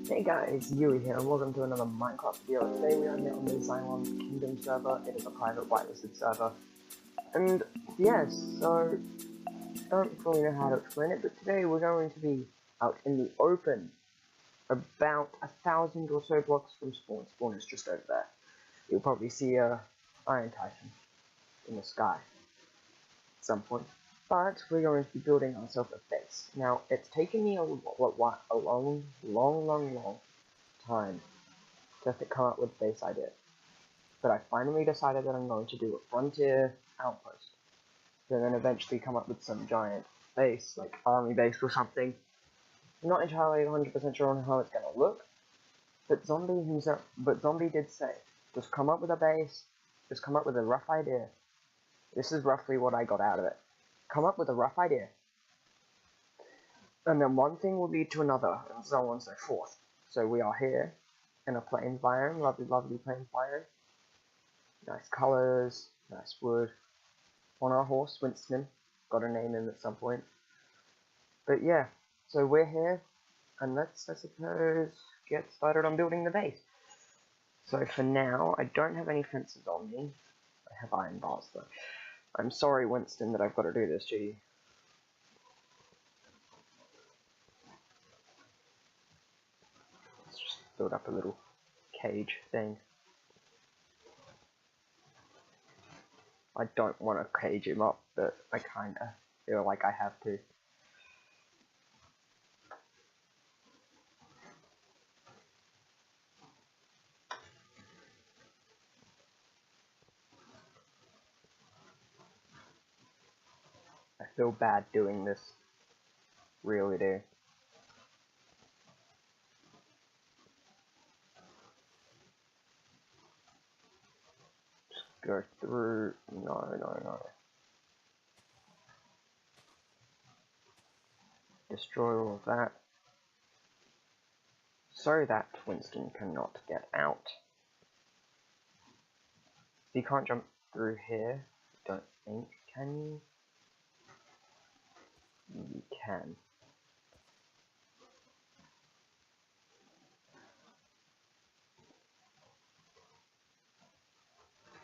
Hey guys, Yui here, and welcome to another Minecraft video. Today we are here on the Xilon Kingdom server. It is a private whitelisted server. And yes, so don't fully know how to explain it, but today we're going to be out in the open. About 1,000 or so blocks from spawn. Spawn is just over there. You'll probably see a Iron Titan in the sky at some point. But we're going to be building ourselves a base. Now, it's taken me a long time just to come up with a base idea. But I finally decided that I'm going to do a frontier outpost. And then eventually come up with some giant base, like army base or something. I'm not entirely 100% sure on how it's going to look. But Zombie did say, just come up with a base, just come up with a rough idea. This is roughly what I got out of it. Come up with a rough idea. And then one thing will lead to another, and so on and so forth. So we are here, in a plains biome, lovely plains biome. Nice colours, nice wood. On our horse, Winston. Got to name him at some point. But yeah, so we're here, and let's, I suppose, get started on building the base. So for now, I don't have any fences on me. I have iron bars though. I'm sorry, Winston, that I've got to do this to you. Let's just build up a little cage thing. I don't want to cage him up, but I kinda feel like I have to. I feel bad doing this. Really do. Just go through. No. Destroy all of that. So that Winston cannot get out. You can't jump through here, I don't think, can you? You can.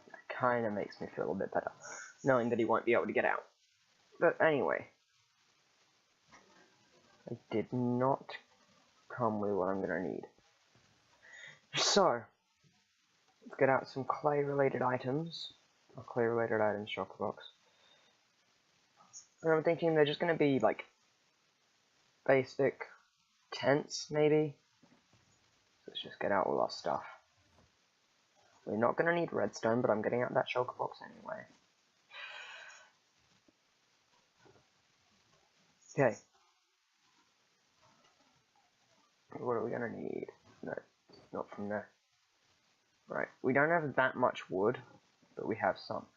That kinda makes me feel a bit better, knowing that he won't be able to get out. But anyway, I did not come with what I'm gonna need. So, let's get out some clay-related items. Or clay-related items, box. And I'm thinking they're just gonna be, like, basic tents, maybe? So let's just get out all our stuff. We're not gonna need redstone, but I'm getting out that shulker box anyway. Okay. What are we gonna need? No, not from there. Right, we don't have that much wood, but we have some.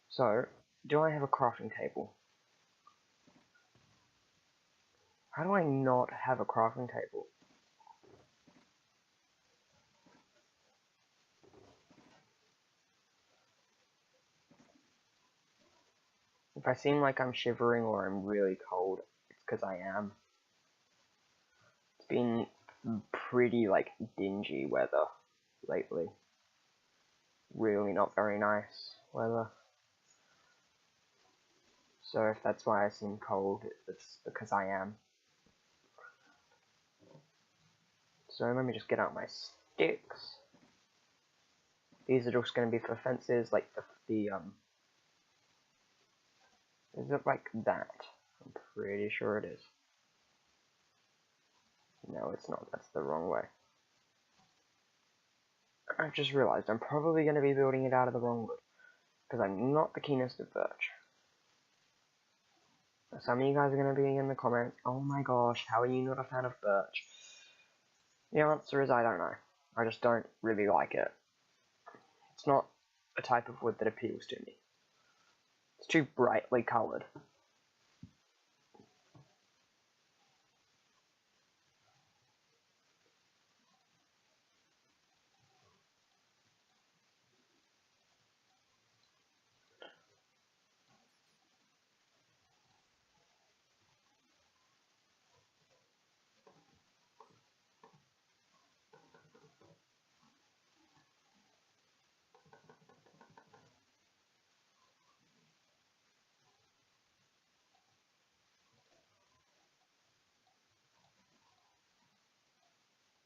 So, do I have a crafting table? How do I not have a crafting table? If I seem like I'm shivering or I'm really cold, it's because I am. It's been pretty, like, dingy weather lately. Really not very nice weather. So if that's why I seem cold, it's because I am. So let me just get out my sticks. These are just going to be for fences, like is it like that? I'm pretty sure it is. No, it's not. That's the wrong way. I've just realized I'm probably going to be building it out of the wrong wood, because I'm not the keenest of birch. Some of you guys are going to be in the comments, oh my gosh, how are you not a fan of birch? The answer is I don't know. I just don't really like it. It's not a type of wood that appeals to me. It's too brightly coloured.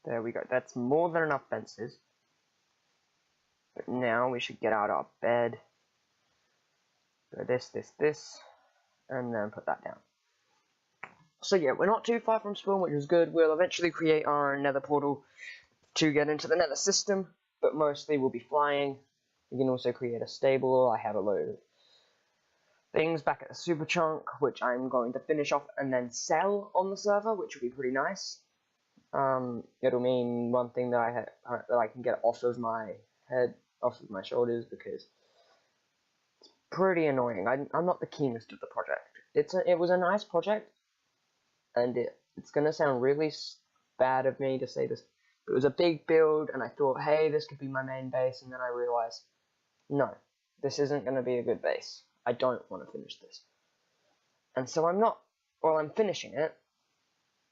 There we go. That's more than enough fences. But now we should get out our bed. Go this, and then put that down. So yeah, we're not too far from spawn, which is good. We'll eventually create our nether portal to get into the nether system, but mostly we'll be flying. We can also create a stable. I have a load of things back at the super chunk, which I'm going to finish off and then sell on the server, which will be pretty nice. It'll mean one thing that I can get off of my head, off of my shoulders, because it's pretty annoying. I'm not the keenest of the project. It was a nice project, and it's gonna sound really bad of me to say this. It was a big build, and I thought, hey, this could be my main base, and then I realized, no, this isn't gonna be a good base. I don't want to finish this, and so I'm finishing it,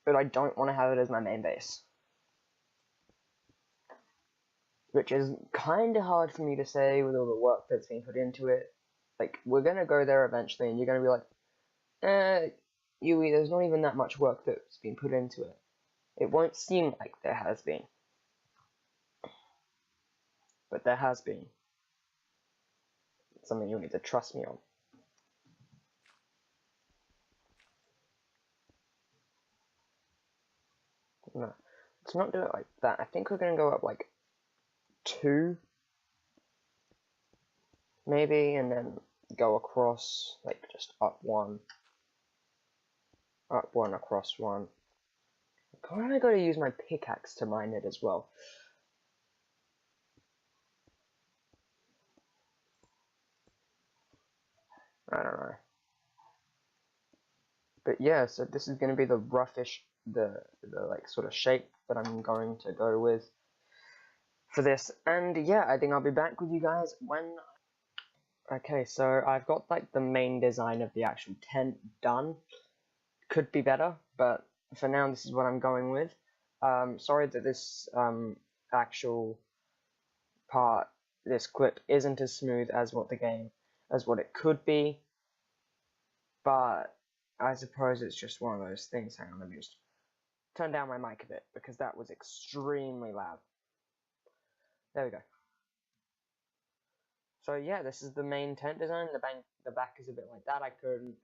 but I don't want to have it as my main base. Which is kind of hard for me to say with all the work that's been put into it. Like, we're going to go there eventually, and you're going to be like, Yui, there's not even that much work that's been put into it. It won't seem like there has been. But there has been. It's something you'll need to trust me on. No, let's not do it like that. I think we're going to go up like 2, maybe, and then go across, like just up 1, across 1. Probably got to use my pickaxe to mine it as well. I don't know. But yeah, so this is going to be the roughish, the like sort of shape that I'm going to go with for this. And yeah, I think I'll be back with you guys when... Okay, so I've got like the main design of the actual tent done. Could be better, but for now this is what I'm going with. Sorry that this actual part, this clip, isn't as smooth as what it could be, but I suppose it's just one of those things. Hang on, let me just turn down my mic a bit, because that was extremely loud. There we go. So yeah, this is the main tent design. The back is a bit like that. I couldn't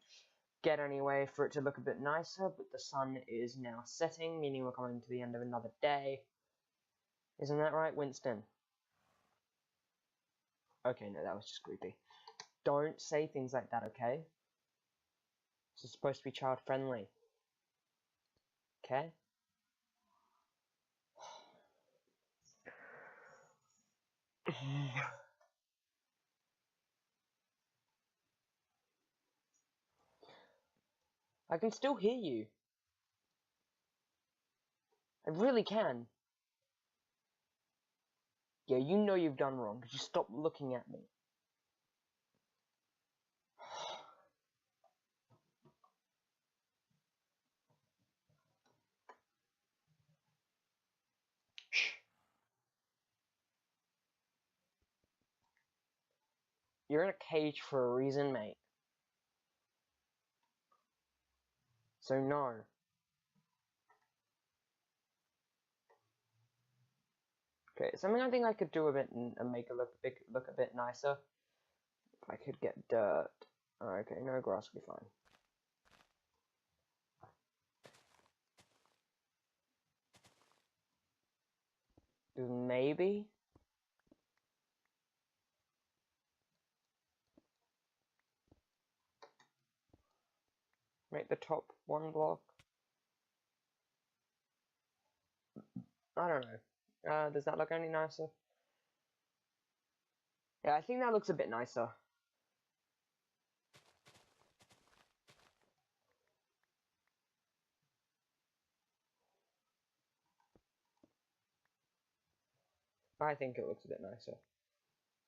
get any way for it to look a bit nicer, but the sun is now setting, meaning we're coming to the end of another day. Isn't that right, Winston? Okay, no, that was just creepy. Don't say things like that, okay? This is supposed to be child-friendly. Okay? I can still hear you. I really can. Yeah, you know you've done wrong. Could you stop looking at me? Shh. You're in a cage for a reason, mate. So no. Okay, something I think I could do a bit and make it look a bit nicer. If I could get dirt. Okay, no grass will be fine. Maybe? Make the top 1 block? I don't know. Does that look any nicer? Yeah, I think that looks a bit nicer. I think it looks a bit nicer.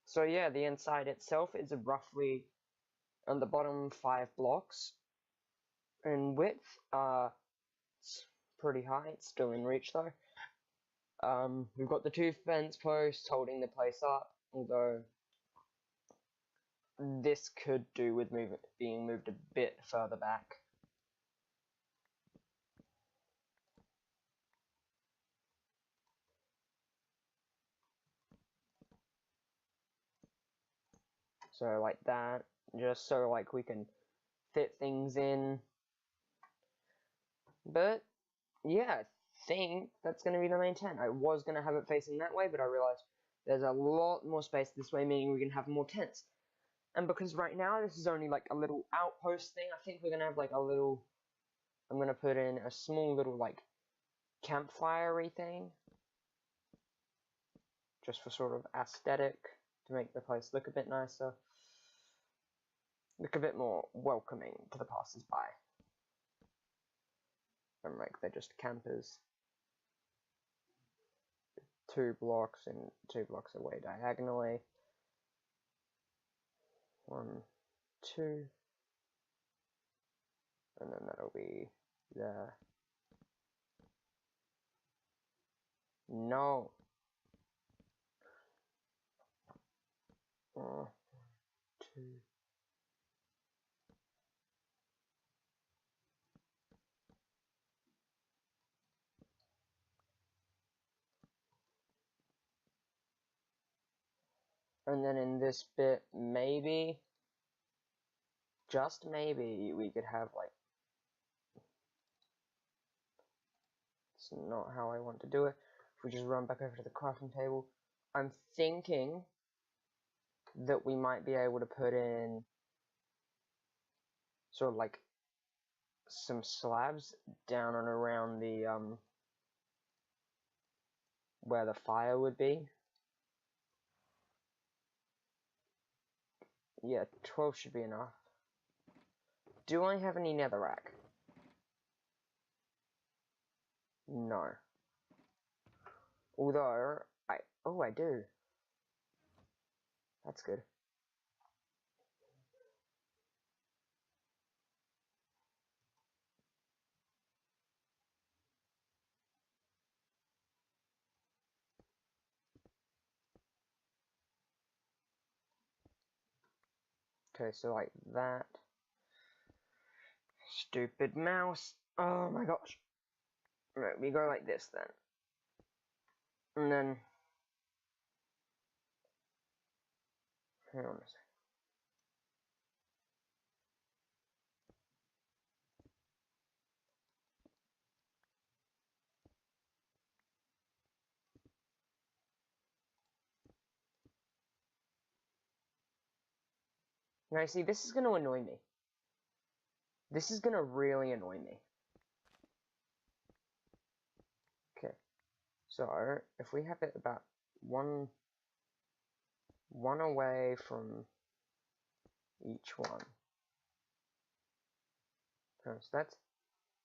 So yeah, the inside itself is roughly on the bottom 5 blocks in width. It's pretty high. It's still in reach though. We've got the 2 fence posts holding the place up, although this could do with being moved a bit further back. So like that, just so like we can fit things in. But yeah, I think that's going to be the main tent. I was going to have it facing that way, but I realized there's a lot more space this way, meaning we can have more tents. And because right now this is only like a little outpost thing, I think we're going to have like a little, I'm going to put in a small little like campfire-y thing. Just for sort of aesthetic, to make the place look a bit nicer. Look a bit more welcoming to the passers-by. And like they're just campers. 2 blocks and 2 blocks away diagonally. 1, 2. And then that'll be there. No. 1, 2. And then in this bit, maybe, just maybe, we could have like, it's not how I want to do it. If we just run back over to the crafting table, I'm thinking that we might be able to put in sort of like some slabs down and around the where the fire would be. Yeah, 12 should be enough. Do I have any netherrack? No. Although, I do. That's good. Okay, so like that. Stupid mouse. Oh my gosh. Right, we go like this then. And then, hang on a second. Now, see, this is going to annoy me. This is going to really annoy me. Okay. So, if we have it about one away from each one. So that's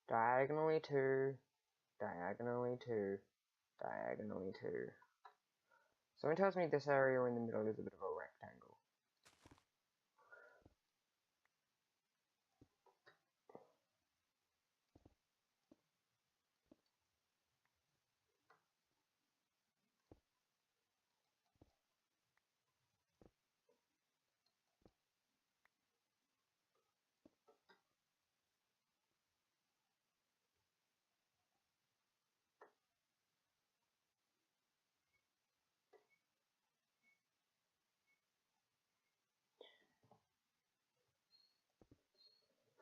diagonally 2, diagonally 2, diagonally 2. Someone tells me this area in the middle is a bit of a rectangle.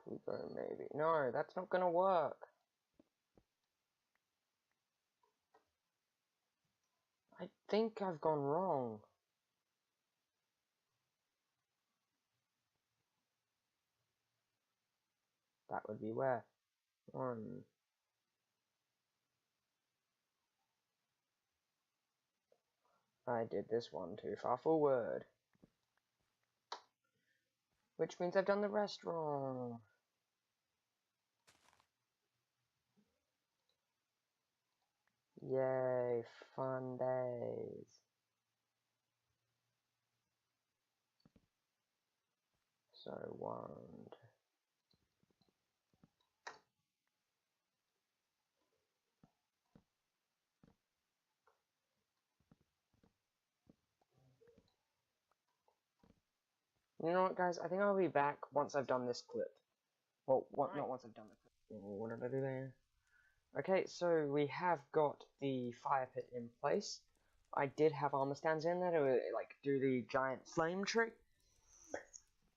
We go maybe. No, that's not gonna work. I think I've gone wrong. That would be where? 1. I did this one too far forward. Which means I've done the rest wrong. Yay, fun days. So 1, 2. You know what, guys? I think I'll be back once I've done this clip. Well, not once I've done the clip. What did I do there? Okay, so we have got the fire pit in place. I did have armor stands in there to like do the giant flame trick.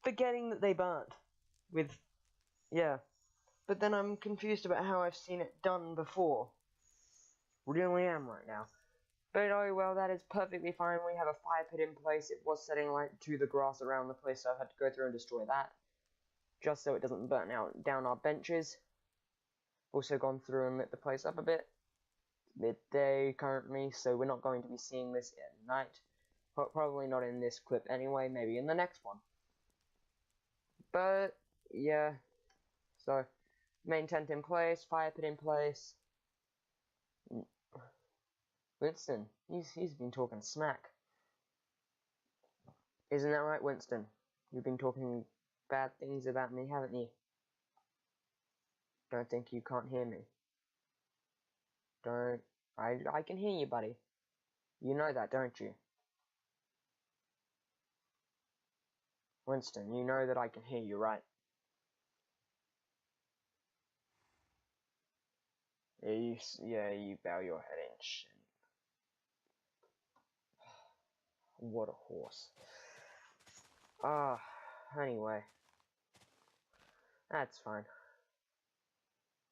forgetting that they burnt. Yeah. But then I'm confused about how I've seen it done before. Really am right now. But oh well, that is perfectly fine. We have a fire pit in place. It was setting light to the grass around the place, so I've had to go through and destroy that. Just so it doesn't burn out down our benches. Also gone through and lit the place up a bit. Midday currently, so we're not going to be seeing this at night. Probably not in this clip anyway, maybe in the next one. But, yeah. So, main tent in place, fire pit in place. Winston, he's been talking smack. Isn't that right, Winston? You've been talking bad things about me, haven't you? Don't think you can't hear me. I can hear you, buddy. You know that, don't you? Winston, you know that I can hear you, right? Yeah, you bow your head in shame. What a horse. Anyway. That's fine.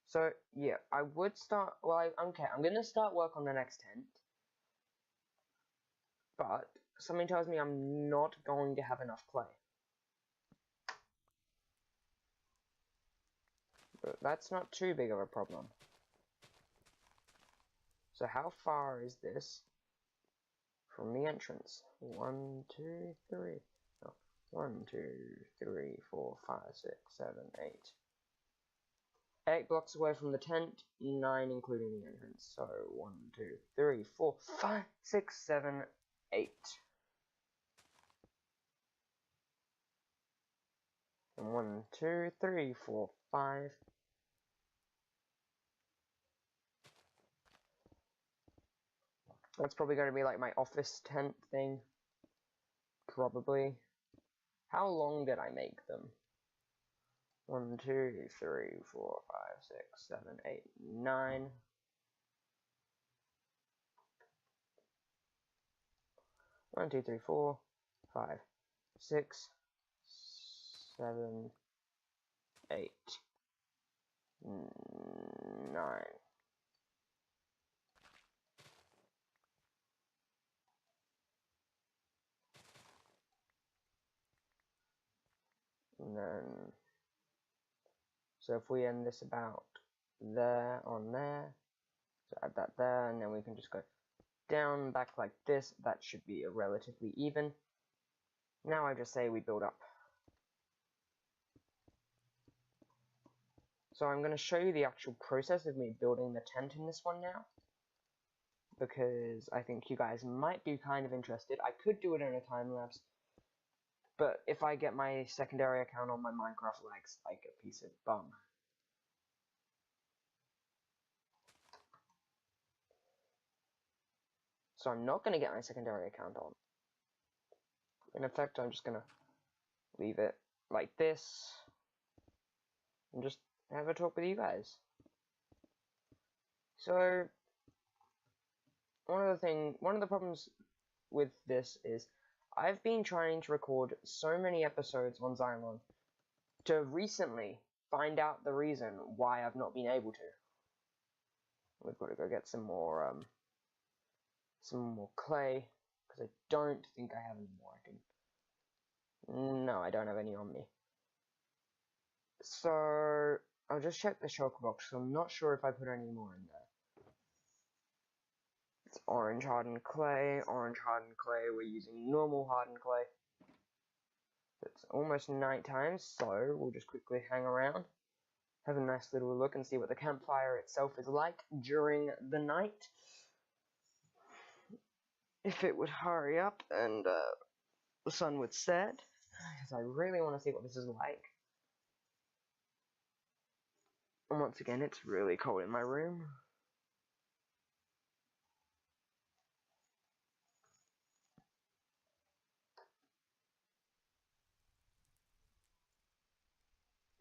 So, yeah, I would start, well, okay, I'm gonna start work on the next tent. But, something tells me I'm not going to have enough clay. But that's not too big of a problem. So how far is this from the entrance? 1, 2, 3. No. 1, 2, 3, 4, 5, 6, 7, 8. 8 blocks away from the tent, 9 including the entrance. So 1, 2, 3, 4, 5, 6, 7, 8. And 1, 2, 3, 4, 5. That's probably going to be like my office tent thing. Probably. How long did I make them? 1, 2, 3, 4, 5, 6, 7, 8, 9. 1, 2, 3, 4, 5, 6, 7, 8, 9. And then, so if we end this about there on there, so add that there, and then we can just go down, back like this. That should be relatively even. Now I just say we build up. So I'm going to show you the actual process of me building the tent in this one now, because I think you guys might be kind of interested. I could do it in a time lapse, but if I get my secondary account on my Minecraft lags like a piece of bum. So I'm not going to get my secondary account on. In effect, I'm just going to leave it like this and just have a talk with you guys. So one of the problems with this is I've been trying to record so many episodes on Xilon to recently find out the reason why I've not been able to. We've got to go get some more clay, because I don't think I have any more. No, I don't have any on me. So I'll just check the shulker box, so I'm not sure if I put any more in there. It's orange hardened clay, we're using normal hardened clay. It's almost night time, so we'll just quickly hang around, have a nice little look and see what the campfire itself is like during the night. If it would hurry up and the sun would set, because I really want to see what this is like. And once again, it's really cold in my room.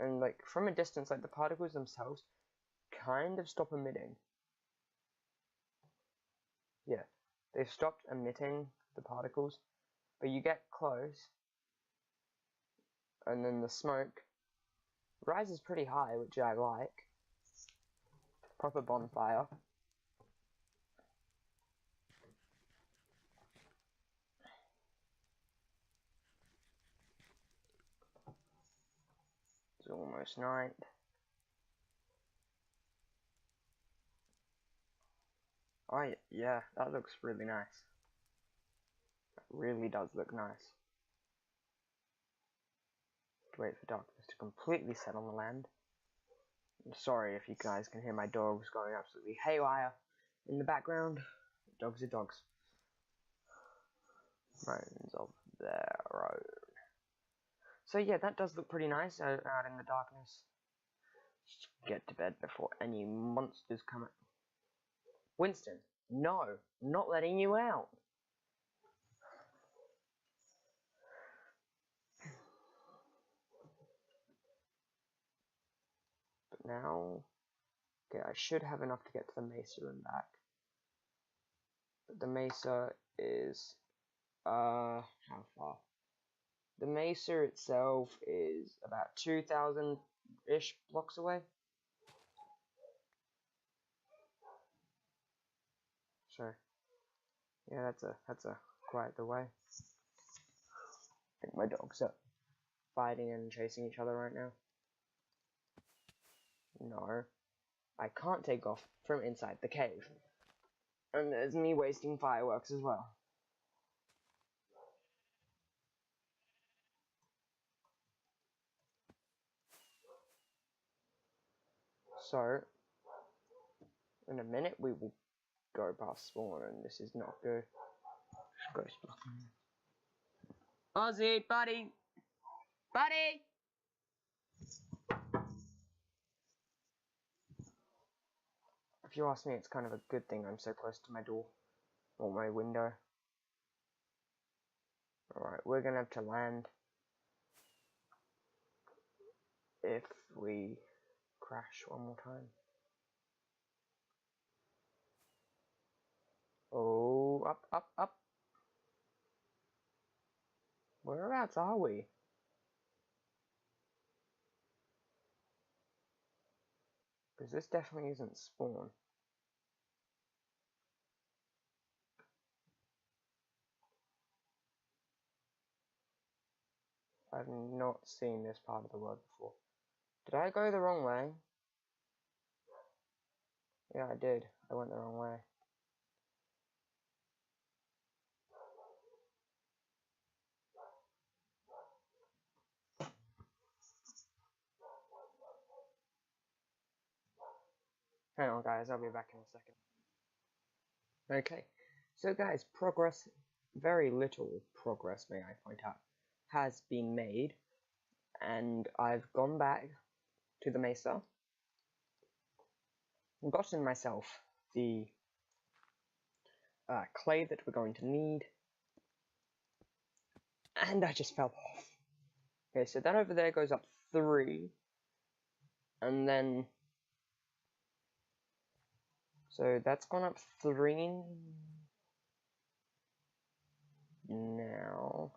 And like from a distance, like the particles themselves kind of stop emitting. Yeah, they've stopped emitting the particles, but you get close and then the smoke rises pretty high, which I like. Proper bonfire. It's almost night. Oh yeah, that looks really nice. That really does look nice. Wait for darkness to completely settle on the land. I'm sorry if you guys can hear my dogs going absolutely haywire in the background. Dogs are dogs. Moans of their own. So yeah, that does look pretty nice out in the darkness. Just get to bed before any monsters come out. Winston, no, not letting you out. But now, okay, I should have enough to get to the mesa and back. But the mesa is, how far? The mesa itself is about 2,000-ish blocks away. So, yeah, that's a quite the way. I think my dogs are fighting and chasing each other right now. No, I can't take off from inside the cave. And there's me wasting fireworks as well. So, in a minute we will go past spawn, and this is not good. Just go spawn. Ozzy, buddy! Buddy! If you ask me, it's kind of a good thing I'm so close to my door, or my window. Alright, we're gonna have to land if we crash one more time. Oh, up, up, up. Whereabouts are we? Because this definitely isn't spawn. I've not seen this part of the world before. Did I go the wrong way? Yeah, I did. I went the wrong way. Hang on, guys. I'll be back in a second. Okay. So, guys, progress, very little progress, may I point out, has been made. And I've gone back to the mesa and gotten myself the clay that we're going to need. And I just fell off. Okay, so that over there goes up 3. And then... So that's gone up 3 now.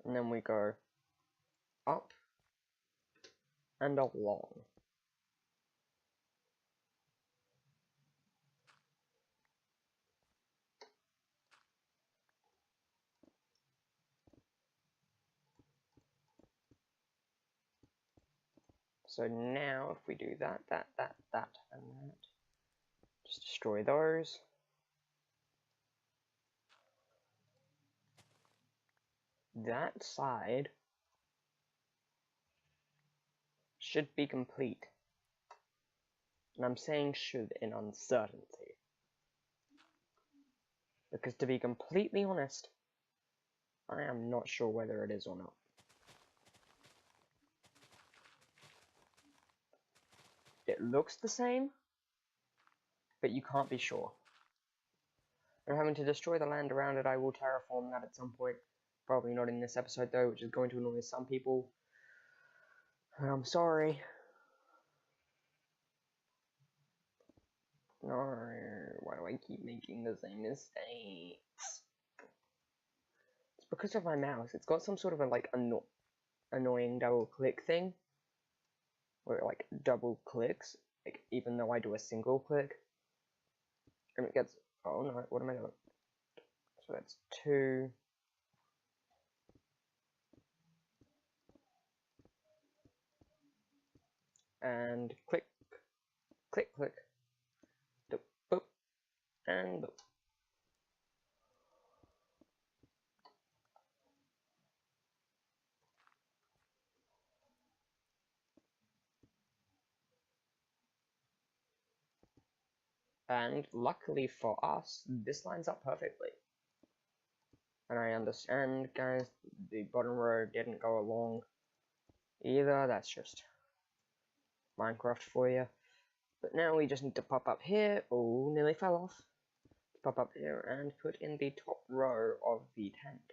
And then we go up and along. So now if we do that, and that, just destroy those. That side should be complete. And I'm saying should in uncertainty. Because to be completely honest, I am not sure whether it is or not. It looks the same, but you can't be sure. I'm having to destroy the land around it. I will terraform that at some point. Probably not in this episode though, which is going to annoy some people. I'm sorry. No, why do I keep making the same mistakes? It's because of my mouse, it's got some sort of a like annoying double click thing, where it like double clicks, like even though I do a single click, and it gets. Oh no! What am I doing? So that's 2. And click, click, click, boop, boop, and boop. And luckily for us, this lines up perfectly. And I understand, guys, the bottom row didn't go along either. That's just Minecraft for you. But now we just need to pop up here. Oh, nearly fell off. Pop up here and put in the top row of the tent.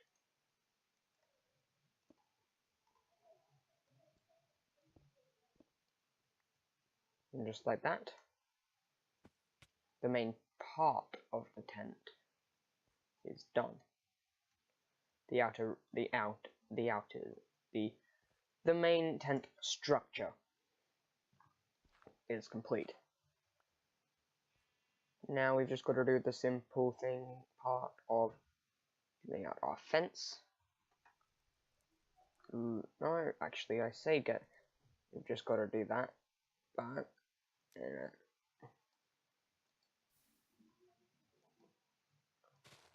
And just like that, the main part of the tent is done. The main tent structure is complete. Now we've just got to do the simple thing part of filling out our fence. No, actually, I say we've just got to do that, but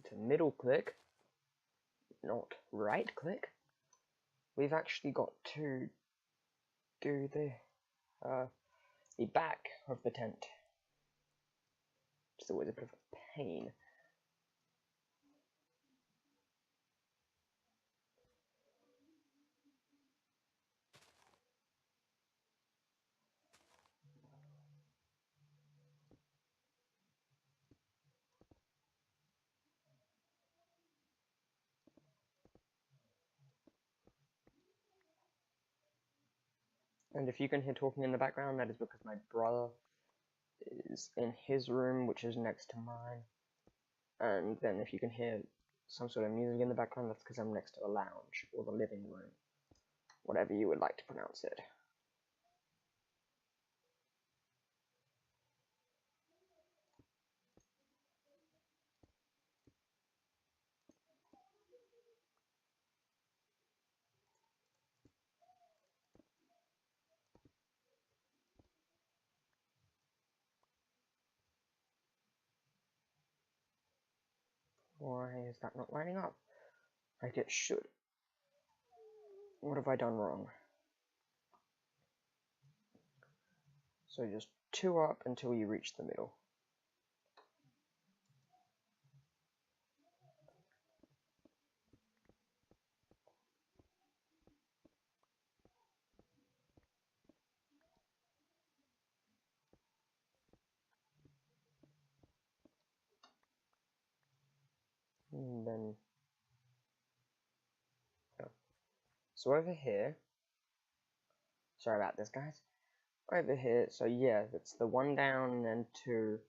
to middle click, not right click. We've actually got to do the back of the tent. It's always a bit of a pain. And if you can hear talking in the background, that is because my brother is in his room, which is next to mine. And then if you can hear some sort of music in the background, that's because I'm next to a lounge, or the living room, whatever you would like to pronounce it. Why is that not lining up? Like it should. What have I done wrong? So just 2 up until you reach the middle. And then, oh. So over here, sorry about this, guys. Over here, so yeah, it's the 1 down, then 2,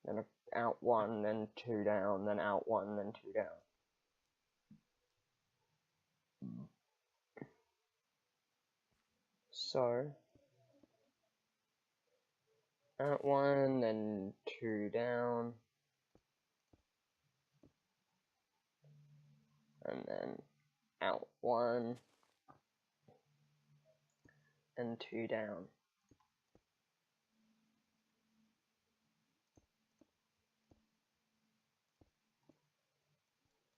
then out 1, then 2 down, then out 1, then 2 down. So, out 1, then 2 down, and then out 1, and 2 down.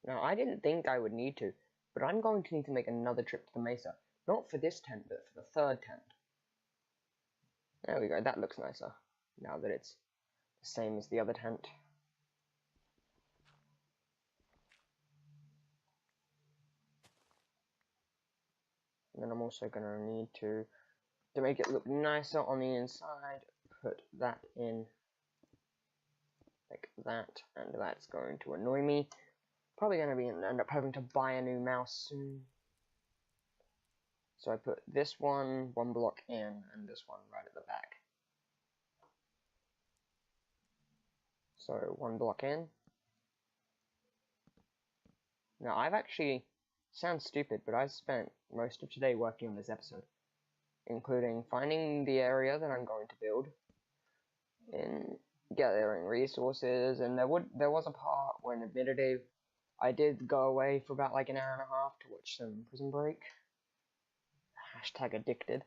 Now, I didn't think I would need to, but I'm going to need to make another trip to the mesa. Not for this tent, but for the 3rd tent. There we go, that looks nicer, now that it's the same as the other tent. And then I'm also going to need to make it look nicer on the inside, put that in like that, and that's going to annoy me. Probably going to end up having to buy a new mouse soon. So I put this one block in, and this one right at the back. So 1 block in. Now I've actually sounds stupid, but I spent most of today working on this episode, including finding the area that I'm going to build, and gathering resources, and there was a part when admittedly I did go away for about like an hour and a half to watch some Prison Break. Hashtag addicted.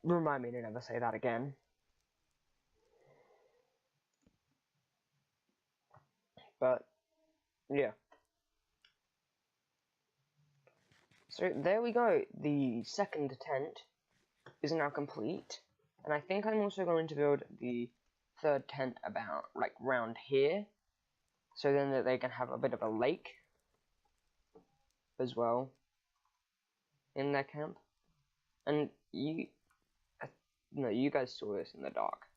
Remind me to never say that again. But, yeah. So, there we go. The second tent is now complete. And I think I'm also going to build the third tent about, like, round here. So then that they can have a bit of a lake as well in their camp. And you guys saw this in the dark.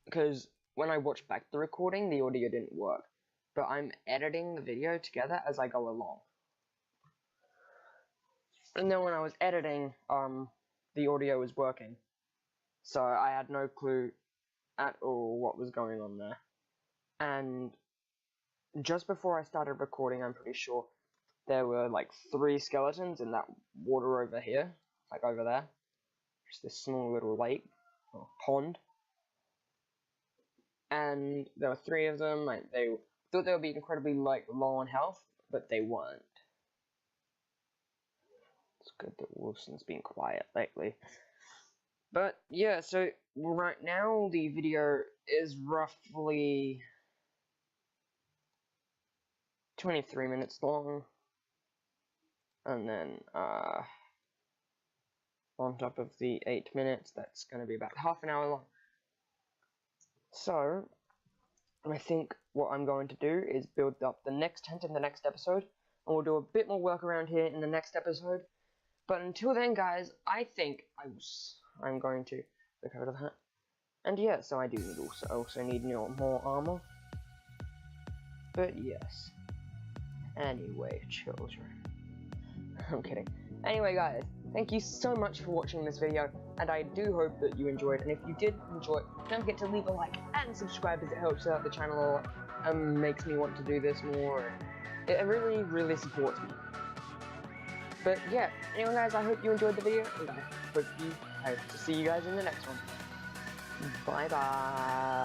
Because when I watched back the recording, the audio didn't work. But I'm editing the video together as I go along. And then when I was editing, the audio was working. So I had no clue at all what was going on there. And just before I started recording, I'm pretty sure there were like 3 skeletons in that water over here. Like over there. Just this small little lake, or pond. And there were 3 of them. Like, they thought they would be incredibly like low on health, but they weren't. It's good that Wilson's been quiet lately. But yeah, so right now the video is roughly 23 minutes long. And then on top of the 8 minutes, that's going to be about half an hour long. So I think what I'm going to do is build up the next tent in the next episode, and we'll do a bit more work around here in the next episode. But until then, guys, I think I'm going to look over that. And yeah, so I do need also need more armor. But yes. Anyway, children. I'm kidding. Anyway, guys, thank you so much for watching this video, and I do hope that you enjoyed. And if you did enjoy, don't forget to leave a like and subscribe, as it helps out the channel a lot and makes me want to do this more. It really, really supports me. But yeah, anyway, guys, I hope you enjoyed the video, and I hope to see you guys in the next one. Bye bye.